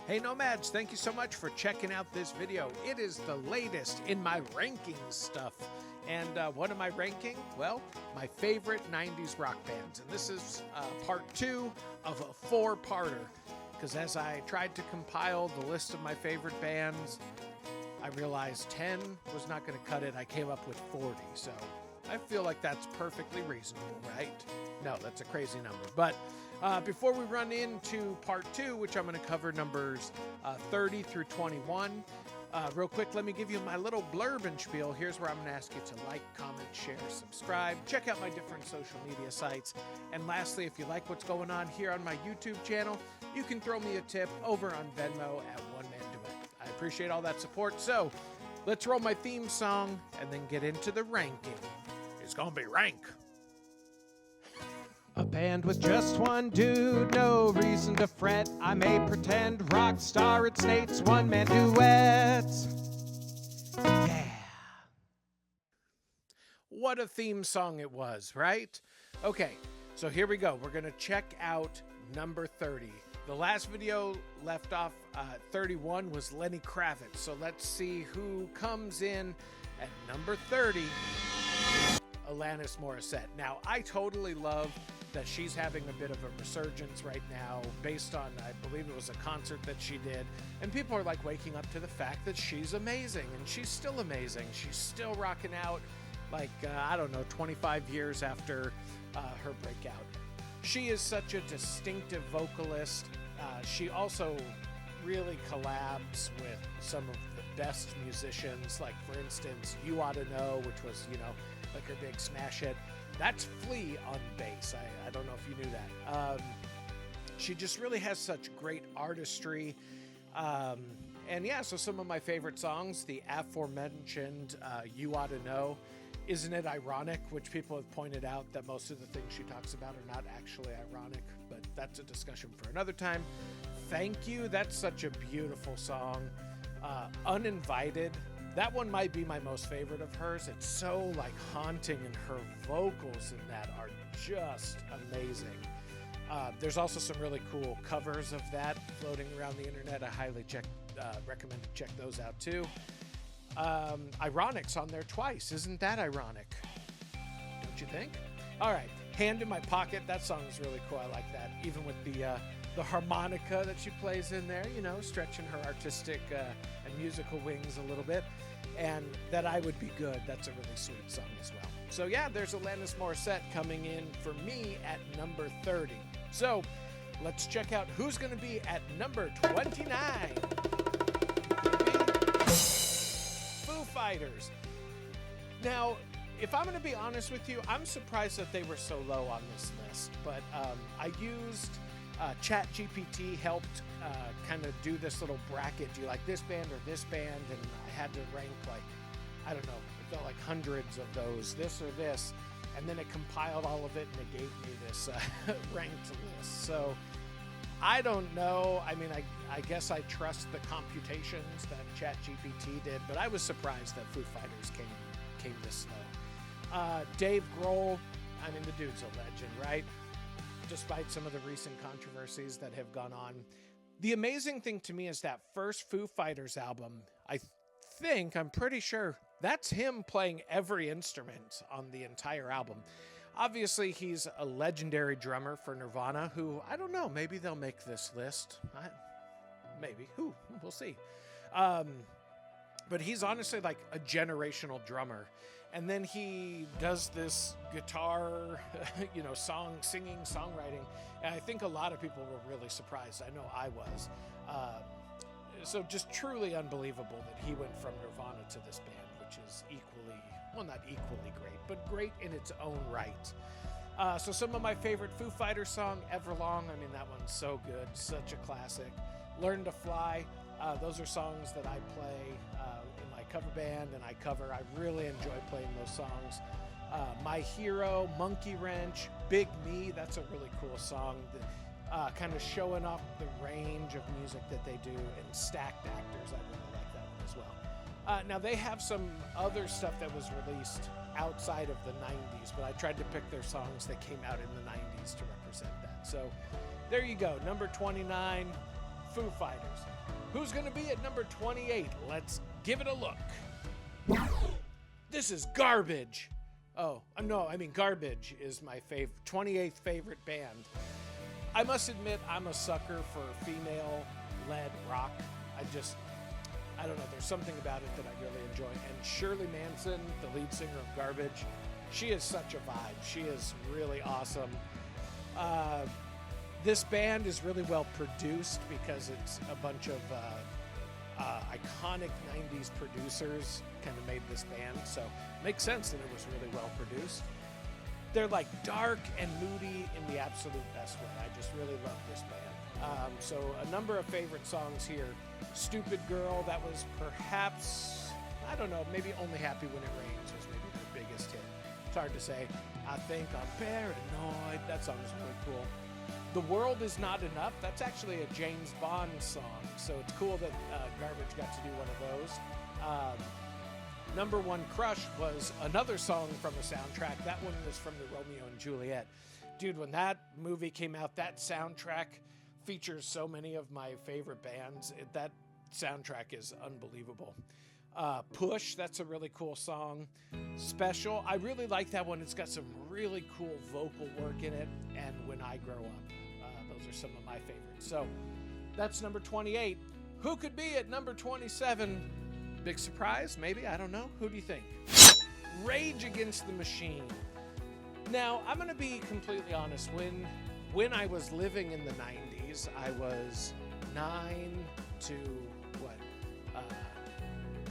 Hey Nomads, thank you so much for checking out this video. It is the latest in my ranking stuff. And what am I ranking? Well, my favorite 90s rock bands. And this is part 2 of a 4-parter. Because as I tried to compile the list of my favorite bands, I realized 10 was not going to cut it. I came up with 40. So I feel like that's perfectly reasonable, right? No, that's a crazy number. But before we run into part 2, which I'm going to cover numbers 30 through 21, real quick, let me give you my little blurb and spiel. Here's where I'm going to ask you to like, comment, share, subscribe, check out my different social media sites. And lastly, if you like what's going on here on my YouTube channel, you can throw me a tip over on Venmo at OneManDuet. I appreciate all that support. So let's roll my theme song and then get into the ranking. It's going to be rank. A band with just one dude, no reason to fret. I may pretend rock star, it's Nate's one-man duet. Yeah. What a theme song it was, right? Okay, so here we go. We're going to check out number 30. The last video left off 31 was Lenny Kravitz. So let's see who comes in at number 30. Alanis Morissette. Now, I totally love that she's having a bit of a resurgence right now based on, I believe it was a concert that she did. And people are like waking up to the fact that she's amazing, and she's still amazing. She's still rocking out like, I don't know, 25 years after her breakout. She is such a distinctive vocalist. She also really collabs with some of the best musicians, like for instance, You Oughta Know, which was, you know, like her big smash hit. That's Flea on bass. I don't know if you knew that. She just really has such great artistry. And yeah, so some of my favorite songs, the aforementioned You Oughta Know, Isn't It Ironic, which people have pointed out that most of the things she talks about are not actually ironic, but that's a discussion for another time. Thank You, that's such a beautiful song. Uninvited, that one might be my most favorite of hers. It's so like haunting, and her vocals in that are just amazing. There's also some really cool covers of that floating around the internet. I highly recommend to check those out too. Ironic's on there twice. Isn't that ironic? Don't you think? All right, Hand in My Pocket. That song is really cool. I like that. Even with the harmonica that she plays in there, you know, stretching her artistic and musical wings a little bit. And That I Would Be Good, that's a really sweet song as well. So yeah, there's Alanis Morissette coming in for me at number 30. So let's check out who's going to be at number 29. Foo Fighters. Now, if I'm going to be honest with you, I'm surprised that they were so low on this list. But I used ChatGPT helped kind of do this little bracket. Do you like this band or this band? And I had to rank like, I don't know, it felt like hundreds of those, this or this. And then it compiled all of it and it gave me this ranked list. So I don't know. I mean, I guess I trust the computations that ChatGPT did, but I was surprised that Foo Fighters came this low. Dave Grohl, I mean, the dude's a legend, right? Despite some of the recent controversies that have gone on. The amazing thing to me is that first Foo Fighters album, I'm pretty sure that's him playing every instrument on the entire album. Obviously, he's a legendary drummer for Nirvana, who, I don't know, maybe they'll make this list. Maybe. We'll see. But he's honestly like a generational drummer. And then he does this guitar, you know, singing, songwriting. And I think a lot of people were really surprised. I know I was. So just truly unbelievable that he went from Nirvana to this band, which is equally, well, not equally great, but great in its own right. So some of my favorite Foo Fighters song, Everlong. I mean, that one's so good. Such a classic. Learn to Fly. Those are songs that I play in my cover band, and I really enjoy playing those songs. My Hero, Monkey Wrench, Big Me, that's a really cool song. Kind of showing off the range of music that they do, and Stacked Actors, I really like that one as well. Now, they have some other stuff that was released outside of the 90s, but I tried to pick their songs that came out in the 90s to represent that. So there you go, number 29, Foo Fighters. Who's going to be at number 28? Let's give it a look. This is Garbage. Oh, no, I mean Garbage is my 28th favorite band. I must admit, I'm a sucker for female-led rock. I don't know, there's something about it that I really enjoy. And Shirley Manson, the lead singer of Garbage, she is such a vibe. She is really awesome. This band is really well produced because it's a bunch of iconic 90s producers kind of made this band, so it makes sense that it was really well produced. They're like dark and moody in the absolute best way. I just really love this band. So a number of favorite songs here. Stupid Girl, that was perhaps, I don't know, maybe Only Happy When It Rains was maybe their biggest hit. It's hard to say. I Think I'm Paranoid, that song is really cool. The World Is Not Enough, that's actually a James Bond song, so it's cool that Garbage got to do one of those. Number One Crush was another song from a soundtrack. That one was from the Romeo and Juliet. Dude, when that movie came out, that soundtrack features so many of my favorite bands. That soundtrack is unbelievable. Push, that's a really cool song. Special, I really like that one. It's got some really cool vocal work in it. And When I Grow Up, those are some of my favorites. So that's number 28. Who could be at number 27? Big surprise, maybe? I don't know. Who do you think? Rage Against the Machine. Now, I'm going to be completely honest. When I was living in the 90s, I was 9 to what?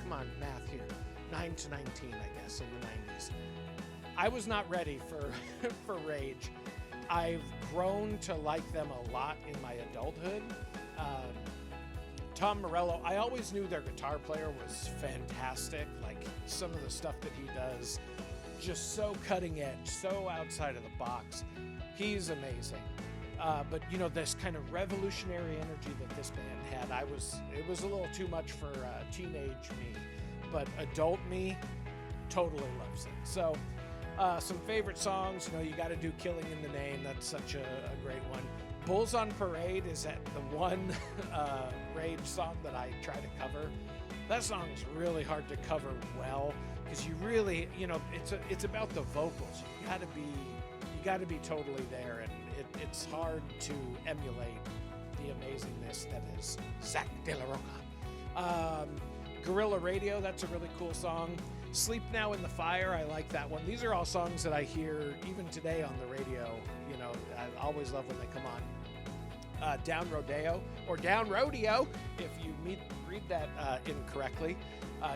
Come on, math here. 9 to 19, I guess, in the 90s. I was not ready for Rage. I've grown to like them a lot in my adulthood. Tom Morello, I always knew their guitar player was fantastic. Like, some of the stuff that he does, just so cutting edge, so outside of the box. He's amazing. But, you know, this kind of revolutionary energy that this band had, it was a little too much for teenage me. But adult me totally loves it. So, some favorite songs, you know, you got to do Killing in the Name. That's such a great one. Bulls on Parade is the one Rage song that I try to cover. That song is really hard to cover well because you really, you know, it's about the vocals. You got to be totally there, and it's hard to emulate the amazingness that is Zach De La Roca. Guerrilla Radio, that's a really cool song. Sleep Now in the Fire, I like that one. These are all songs that I hear even today on the radio. You know, I always love when they come on. Down Rodeo, or Down Rodeo, if you read that incorrectly.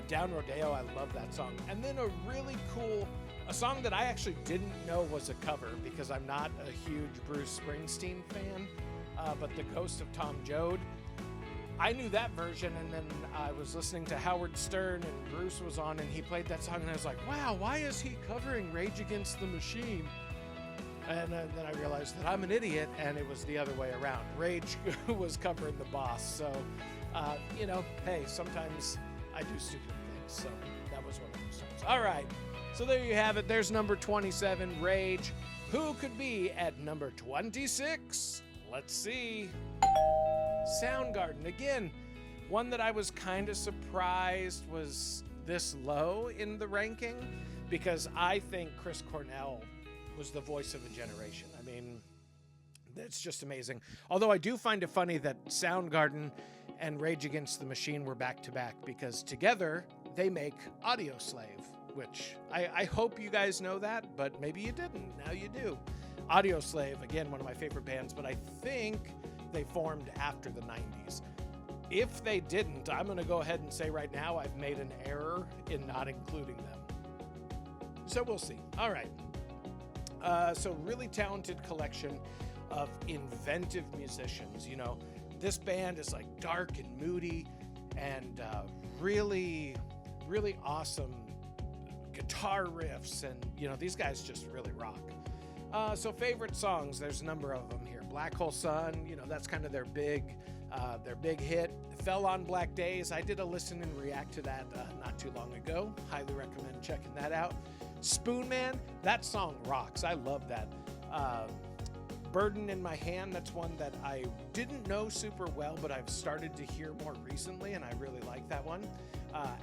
Down Rodeo, I love that song. And then a song that I actually didn't know was a cover because I'm not a huge Bruce Springsteen fan, but The Ghost of Tom Joad. I knew that version, and then I was listening to Howard Stern, and Bruce was on, and he played that song, and I was like, wow, why is he covering Rage Against the Machine? And then I realized that I'm an idiot, and it was the other way around. Rage was covering the Boss. So, you know, hey, sometimes I do stupid things. So that was one of those times. All right. So there you have it. There's number 27, Rage. Who could be at number 26? Let's see. Soundgarden. Again, one that I was kind of surprised was this low in the ranking because I think Chris Cornell was the voice of a generation. I mean, it's just amazing. Although I do find it funny that Soundgarden and Rage Against the Machine were back to back because together they make Audioslave, which I hope you guys know that, but maybe you didn't. Now you do. Audioslave, again, one of my favorite bands, but I think they formed after the 90s. If they didn't, I'm going to go ahead and say right now I've made an error in not including them. So we'll see. All right. So really talented collection of inventive musicians. You know, this band is like dark and moody and really, really awesome guitar riffs. And, you know, these guys just really rock. So favorite songs, there's a number of them here. Black Hole Sun, you know, that's kind of their big hit. Fell on Black Days. I did a listen and react to that not too long ago. Highly recommend checking that out. Spoon Man, that song rocks. I love that. Burden in My Hand, that's one that I didn't know super well, but I've started to hear more recently, and I really like that one.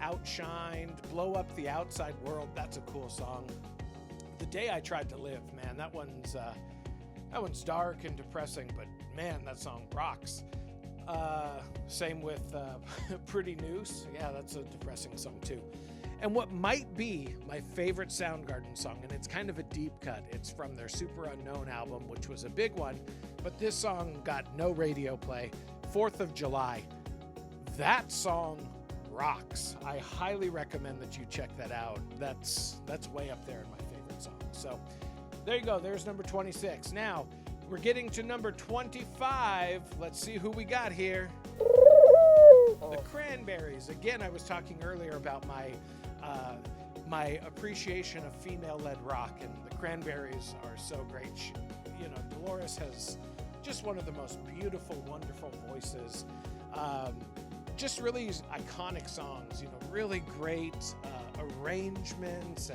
Outshined, Blow Up the Outside World, that's a cool song. The Day I Tried to Live, man, that one's dark and depressing, but man, that song rocks. Same with Pretty Noose, yeah, that's a depressing song too. And what might be my favorite Soundgarden song, and it's kind of a deep cut, it's from their Super Unknown album, which was a big one, but this song got no radio play, 4th of July. That song rocks. I highly recommend that you check that out. That's way up there in my favorite songs. So there you go, there's number 26. Now, we're getting to number 25. Let's see who we got here. The Cranberries. Again, I was talking earlier about my appreciation of female-led rock, and the Cranberries are so great. You know, Dolores has just one of the most beautiful, wonderful voices. Just really iconic songs. You know, really great arrangements,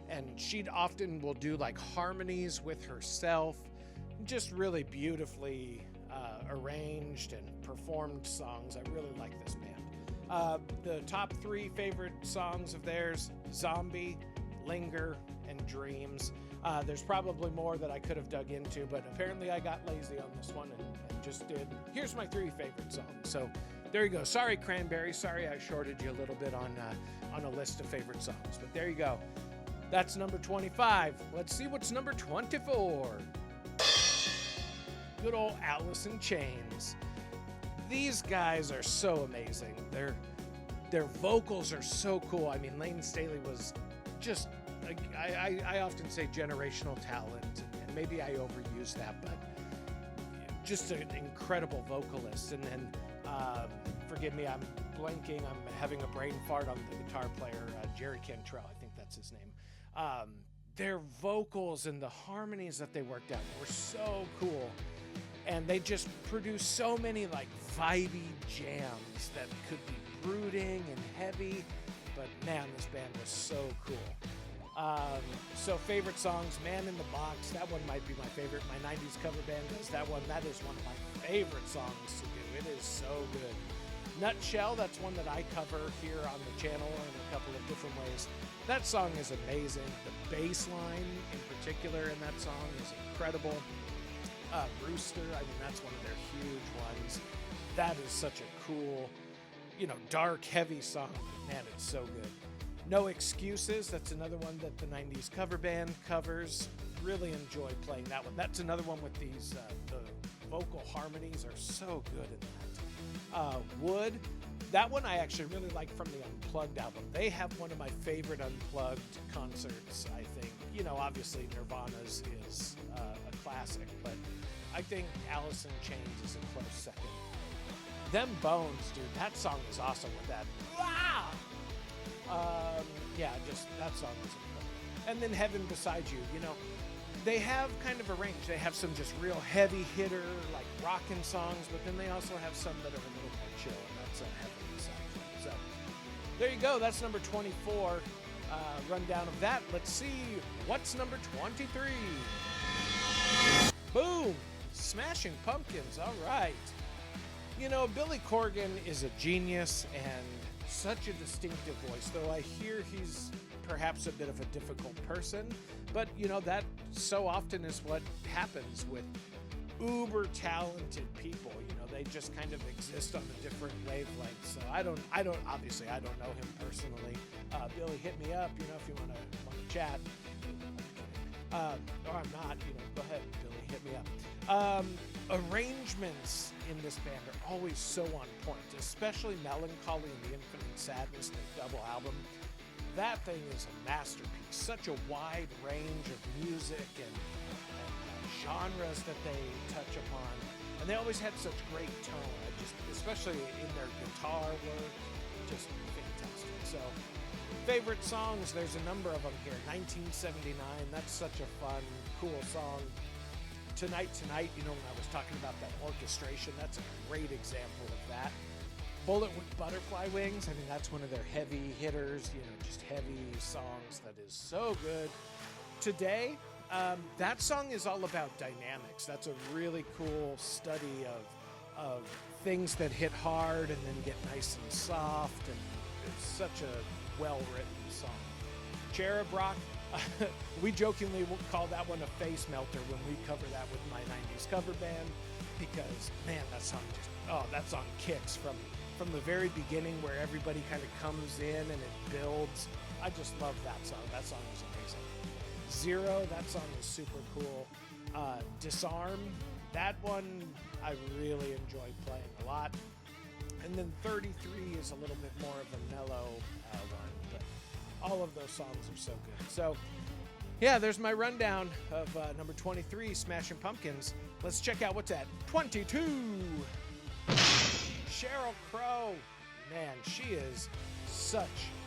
and she often will do like harmonies with herself. Just really beautifully arranged and performed songs. I really like this band. The top 3 favorite songs of theirs: Zombie, Linger, and Dreams. There's probably more that I could have dug into, but apparently I got lazy on this one and just did. Here's my 3 favorite songs. So there you go. Sorry, Cranberry. Sorry I shorted you a little bit on a list of favorite songs, but there you go. That's number 25. Let's see what's number 24. Good old Alice in Chains. These guys are so amazing. Their vocals are so cool. I mean, Lane Staley was just, I often say generational talent, and maybe I overuse that, but just an incredible vocalist. And then, forgive me, I'm blanking. I'm having a brain fart on the guitar player, Jerry Cantrell. I think that's his name. Their vocals and the harmonies that they worked out were so cool. And they just produce so many like vibey jams that could be brooding and heavy, but man, this band was so cool. So favorite songs, Man in the Box, that one might be my favorite. My 90s cover band does that one. That is one of my favorite songs to do. It is so good. Nutshell, that's one that I cover here on the channel in a couple of different ways. That song is amazing. The bass line in particular in that song is incredible. Brewster, I mean, that's one of their huge ones. That is such a cool, you know, dark, heavy song. Man, it's so good. No Excuses, that's another one that the 90s cover band covers. Really enjoy playing that one. That's another one with these, the vocal harmonies are so good in that. Wood, that one I actually really like from the Unplugged album. They have one of my favorite Unplugged concerts, I think. You know, obviously Nirvana's is a classic, but I think Alice in Chains is a close second. Them Bones, dude, that song is awesome with that. Yeah, just that song is incredible. And then Heaven Beside You, you know, they have kind of a range. They have some just real heavy hitter, like rockin' songs, but then they also have some that are a little more chill, and that's Heaven Beside You. So there you go. That's number 24. Rundown of that. Let's see what's number 23. Boom! Smashing Pumpkins. All right. You know, Billy Corgan is a genius and such a distinctive voice, though I hear he's perhaps a bit of a difficult person, but you know, that so often is what happens with uber talented people. You know, they just kind of exist on a different wavelength. So I don't obviously I don't know him personally. Billy, hit me up, you know, if you want to chat. Or I'm not, you know, go ahead, Billy, hit me up. Arrangements in this band are always so on point, especially Melancholy and the Infinite Sadness, their double album. That thing is a masterpiece. Such a wide range of music and genres that they touch upon. And they always had such great tone, especially in their guitar work, just fantastic. So, favorite songs, there's a number of them here. 1979, that's such a fun, cool song. Tonight, you know, when I was talking about that orchestration, that's a great example of that. Bullet with Butterfly Wings, I mean, that's one of their heavy hitters, you know, just heavy songs that is so good. Today, That song is all about dynamics. That's a really cool study of things that hit hard and then get nice and soft, and it's such a well-written song. Cherub Rock, we jokingly call that one a face melter when we cover that with my 90s cover band, because man, that song kicks from the very beginning, where everybody kind of comes in and it builds. I just love that song. That song is amazing. Zero, that song is super cool. Disarm, that one I really enjoy playing a lot. And then 33 is a little bit more of a mellow one, but all of those songs are so good. So yeah, there's my rundown of number 23, Smashing Pumpkins. Let's check out what's at 22. Sheryl Crow. Man, she is such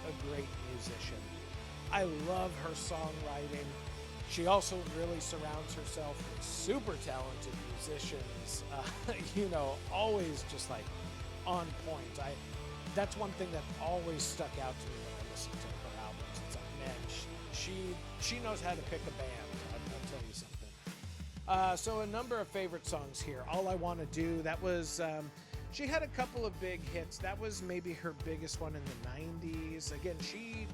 a great musician. I love her songwriting. She also really surrounds herself with super talented musicians, always just like on point. That's one thing that always stuck out to me when I listened to her albums. It's like, man, she knows how to pick a band. I'll tell you something. So a number of favorite songs here. All I Want to Do, that was... she had a couple of big hits. That was maybe her biggest one in the 90s. Again,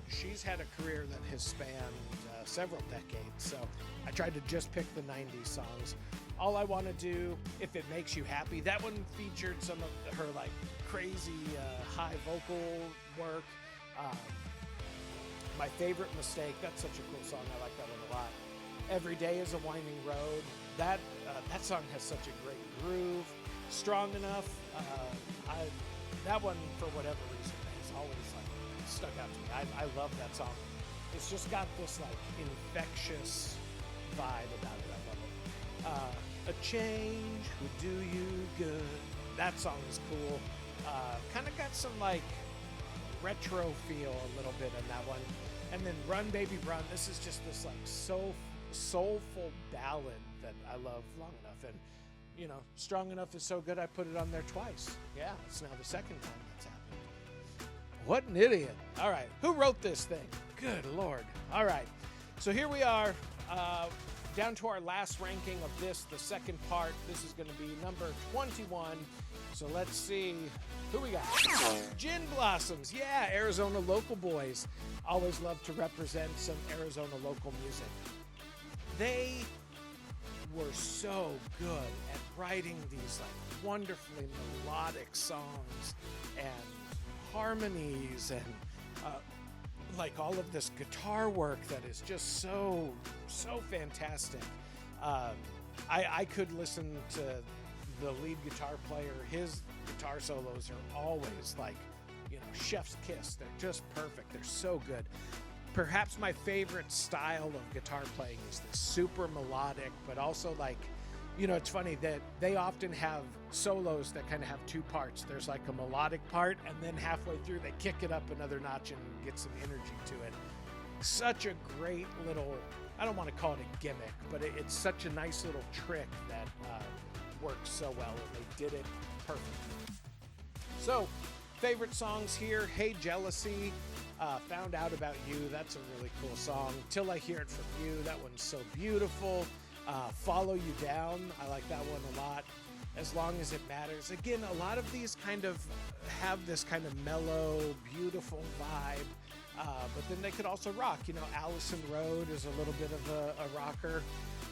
she's had a career that has spanned several decades, so I tried to just pick the 90s songs. All I Want to Do, If It Makes You Happy, that one featured some of her like crazy high vocal work. My Favorite Mistake, that's such a cool song. I like that one a lot. Every Day Is a Winding Road, that song has such a great groove. Strong Enough, that one, for whatever reason, has always like stuck out to me. I love that song. It's just got this like infectious vibe about it. I love it. A Change Would Do You Good. That song is cool. Kind of got some like retro feel a little bit in that one. And then Run Baby Run. This is just this like soulful ballad that I love. Long Enough. And Strong Enough is so good I put it on there twice. Yeah, it's now the second time that's happened. What an idiot. All right, who wrote this thing? Good Lord. All right, so here we are, down to our last ranking of this, the second part. This is going to be number 21. So let's see who we got. Gin Blossoms. Yeah, Arizona local boys. Always love to represent some Arizona local music. They were so good at writing these like wonderfully melodic songs and harmonies and like all of this guitar work that is just so fantastic. I could listen to the lead guitar player. His guitar solos are always like, chef's kiss. They're just perfect. They're so good. Perhaps my favorite style of guitar playing is the super melodic, but also like, it's funny that they often have solos that kind of have two parts. There's like a melodic part, and then halfway through they kick it up another notch and get some energy to it. Such a great little, I don't want to call it a gimmick, but it's such a nice little trick that works so well, and they did it perfectly. So, favorite songs here, Hey Jealousy, Found Out About You, that's a really cool song. Till I Hear It From You, that one's so beautiful. Follow You Down, I like that one a lot. As Long As It Matters. Again, a lot of these kind of have this kind of mellow, beautiful vibe, but then they could also rock. Allison Road is a little bit of a rocker,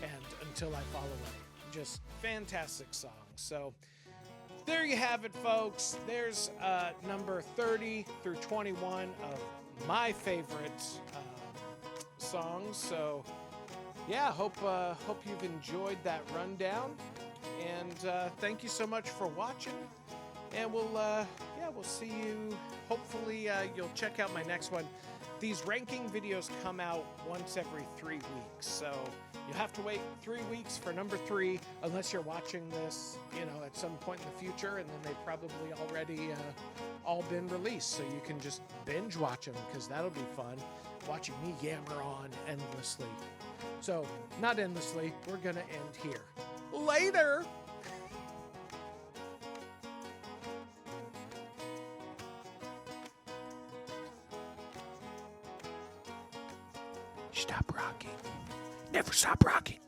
and Until I Fall Away. Just fantastic songs. So there you have it, folks. There's number 30 through 21 of my favorite songs. So yeah, hope you've enjoyed that rundown, and thank you so much for watching. And we'll see you. Hopefully you'll check out my next one. These ranking videos come out once every 3 weeks, so you'll have to wait 3 weeks for number 3, unless you're watching this, at some point in the future, and then they've probably already all been released, so you can just binge watch them, because that'll be fun, watching me yammer on endlessly. So, not endlessly, we're gonna end here. Later! Stop rocking. Never stop rocking.